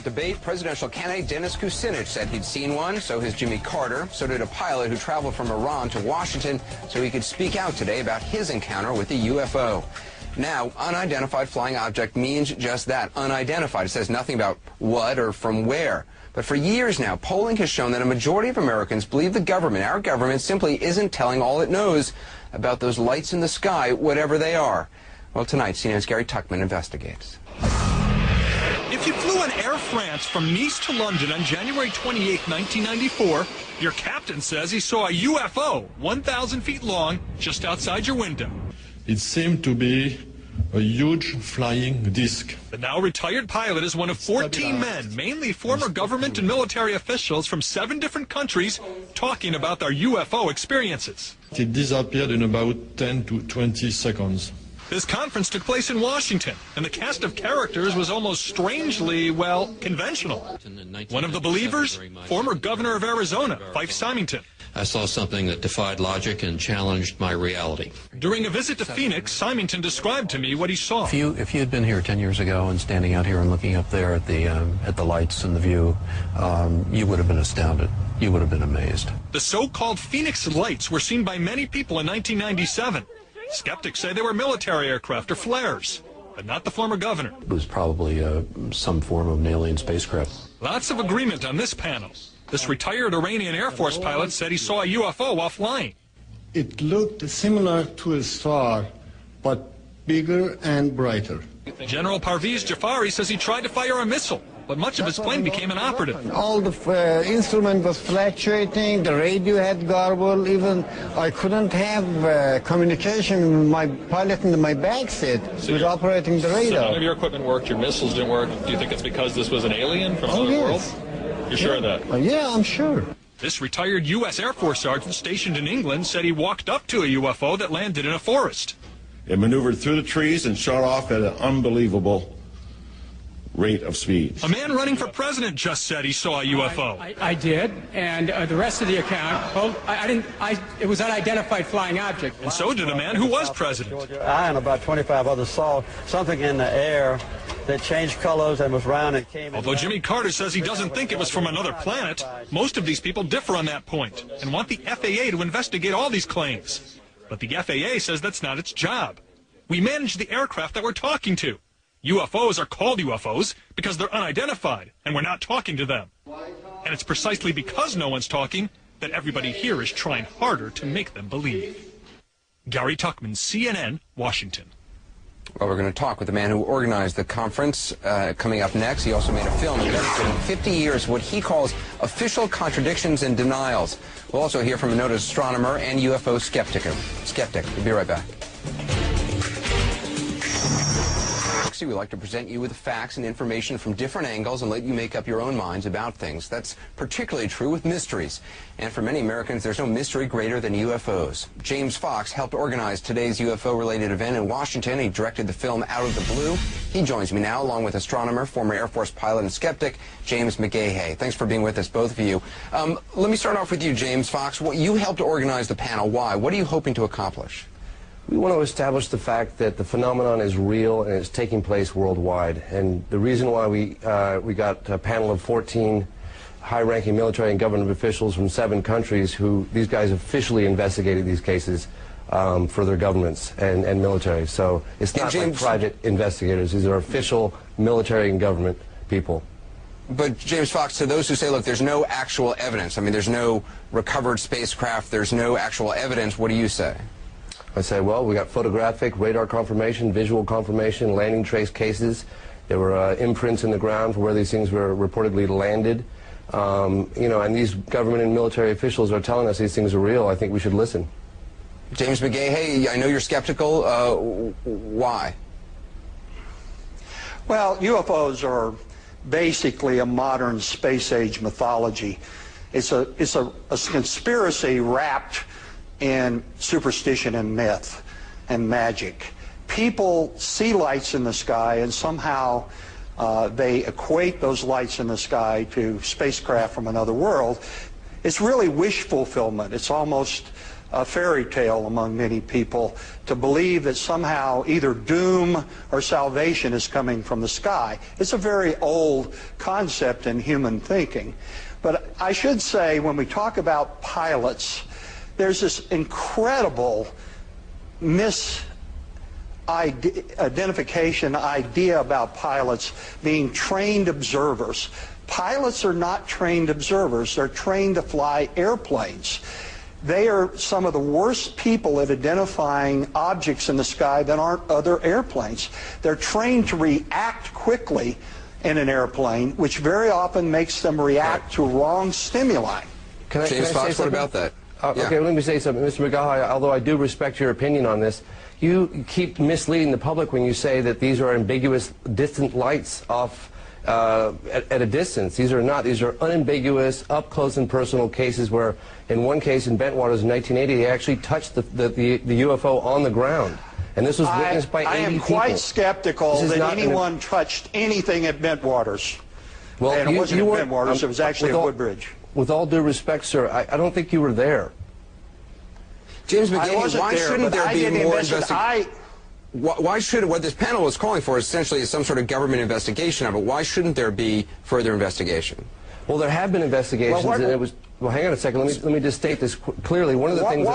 debate, presidential candidate Dennis Kucinich said he'd seen one, so has Jimmy Carter. So did a pilot who traveled from Iran to Washington so he could speak out today about his encounter with the UFO. Now, unidentified flying object means just that, unidentified. It says nothing about what or from where. But for years now, polling has shown that a majority of Americans believe the government, our government, simply isn't telling all it knows about those lights in the sky, whatever they are. Well, tonight, CNN's Gary Tuchman investigates. If you flew on Air France from Nice to London on January 28, 1994, your captain says he saw a UFO 1,000 feet long just outside your window. It seemed to be a huge flying disc. The now retired pilot is one of 14 men, mainly former government and military officials from 7 different countries, talking about their UFO experiences. It disappeared in about 10 to 20 seconds. This conference took place in Washington, and the cast of characters was almost strangely, well, conventional. One of the believers, former governor of Arizona, Fife Symington. I saw something that defied logic and challenged my reality. During a visit to Phoenix, Symington described to me what he saw. If you had been here 10 years ago and standing out here and looking up there at the lights and the view, you would have been astounded. You would have been amazed. The so-called Phoenix lights were seen by many people in 1997. Skeptics say they were military aircraft or flares, but not the former governor. It was probably some form of an alien spacecraft. Lots of agreement on this panel. This retired Iranian Air Force pilot said he saw a UFO while flying. It looked similar to a star, but bigger and brighter. General Parviz Jafari says he tried to fire a missile, but much of his plane became inoperative. All the instrument was fluctuating, the radio had garbled, even I couldn't have communication with my pilot in my back seat with operating the radar. So none of your equipment worked, your missiles didn't work. Do you think it's because this was an alien from another world? You're sure of that? Yeah, I'm sure. This retired U.S. Air Force sergeant stationed in England said he walked up to a UFO that landed in a forest. It maneuvered through the trees and shot off at an unbelievable rate of speed. A man running for president just said he saw a UFO. I did, and the rest of the account, it was unidentified flying object. And so did a man who was president. I and about 25 others saw something in the air that changed colors and was round and came. Although Jimmy Carter says he doesn't think it was from another planet, most of these people differ on that point and want the FAA to investigate all these claims. But the FAA says that's not its job. We manage the aircraft that we're talking to. UFOs are called UFOs because they're unidentified, and we're not talking to them. And it's precisely because no one's talking that everybody here is trying harder to make them believe. Gary Tuchman, CNN, Washington. Well, we're going to talk with the man who organized the conference coming up next. He also made a film investigating 50 years of what he calls official contradictions and denials. We'll also hear from a noted astronomer and UFO skeptic. We'll be right back. We like to present you with facts and information from different angles and let you make up your own minds about things. That's particularly true with mysteries. And for many Americans, there's no mystery greater than UFOs. James Fox helped organize today's UFO-related event in Washington. He directed the film Out of the Blue. He joins me now, along with astronomer, former Air Force pilot and skeptic, James McGahey. Thanks for being with us, both of you. Let me start off with you, James Fox. You helped organize the panel. Why? What are you hoping to accomplish? We want to establish the fact that the phenomenon is real and it's taking place worldwide. And the reason why we got a panel of 14 high-ranking military and government officials from 7 countries who these guys officially investigated these cases for their governments and military. So it's not like private investigators. These are official military and government people. But James Fox, to those who say, look, there's no actual evidence, I mean, there's no recovered spacecraft, there's no actual evidence, what do you say? I say, well, we got photographic, radar confirmation, visual confirmation, landing trace cases. There were imprints in the ground for where these things were reportedly landed. You know, and these government and military officials are telling us these things are real. I think we should listen. James McGahey, I know you're skeptical. Why? Well, UFOs are basically a modern space-age mythology. It's a conspiracy wrapped in superstition and myth and magic. People see lights in the sky and somehow they equate those lights in the sky to spacecraft from another world. It's really wish fulfillment. It's almost a fairy tale among many people to believe that somehow either doom or salvation is coming from the sky. It's a very old concept in human thinking. But I should say, when we talk about pilots, there's this incredible misidentification idea about pilots being trained observers. Pilots are not trained observers. They're trained to fly airplanes. They are some of the worst people at identifying objects in the sky that aren't other airplanes. They're trained to react quickly in an airplane, which very often makes them react to wrong stimuli. James Fox, what about that? Okay, let me say something. Mr. McGaha, although I do respect your opinion on this, you keep misleading the public when you say that these are ambiguous distant lights off at a distance. These are not. These are unambiguous, up-close and personal cases where, in one case in Bentwaters in 1980, they actually touched the UFO on the ground. And this was witnessed by 80 people. I am quite skeptical that anyone touched anything at Bentwaters. Well, and it wasn't at Bentwaters, it was actually at Woodbridge. With all due respect, sir, I don't think you were there. James McGaha, why shouldn't there be more investigation? Why should what this panel was calling for essentially is some sort of government investigation of it? Why shouldn't there be further investigation? Well, there have been investigations, and it was. Well, hang on a second. Let me just state this clearly. One of the things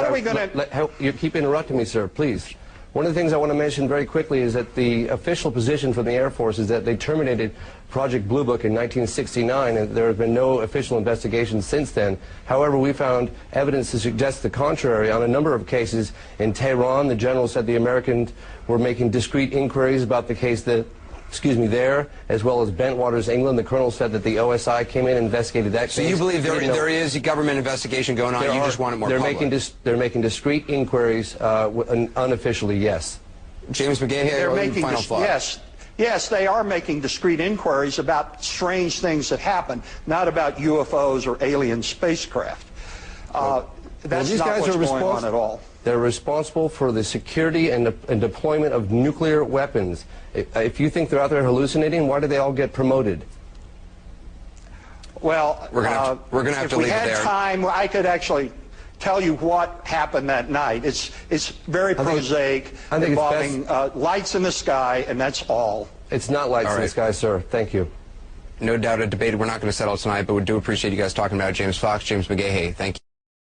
you keep interrupting me, sir. Please. One of the things I want to mention very quickly is that the official position from the Air Force is that they terminated Project Blue Book in 1969, and there have been no official investigations since then. However, we found evidence to suggest the contrary. On a number of cases in Tehran, the general said the Americans were making discrete inquiries about the case there, as well as Bentwaters, England. The colonel said that the OSI came in and investigated that case. So you believe there is a government investigation going on, you just want it more public? They're making discrete inquiries, unofficially, yes. James McGaha, final thought. Yes, they are making discrete inquiries about strange things that happen, not about UFOs or alien spacecraft. That's not what's going on at all. They're responsible for the security and deployment of nuclear weapons. If you think they're out there hallucinating, why do they all get promoted? Well, we're gonna have to leave it there. If we had time, I could actually tell you what happened that night. It's very prosaic, involving lights in the sky, and that's all. It's not lights in the sky, sir. Thank you. No doubt a debate we're not going to settle tonight, but we do appreciate you guys talking about it. James Fox, James McGaha, thank you.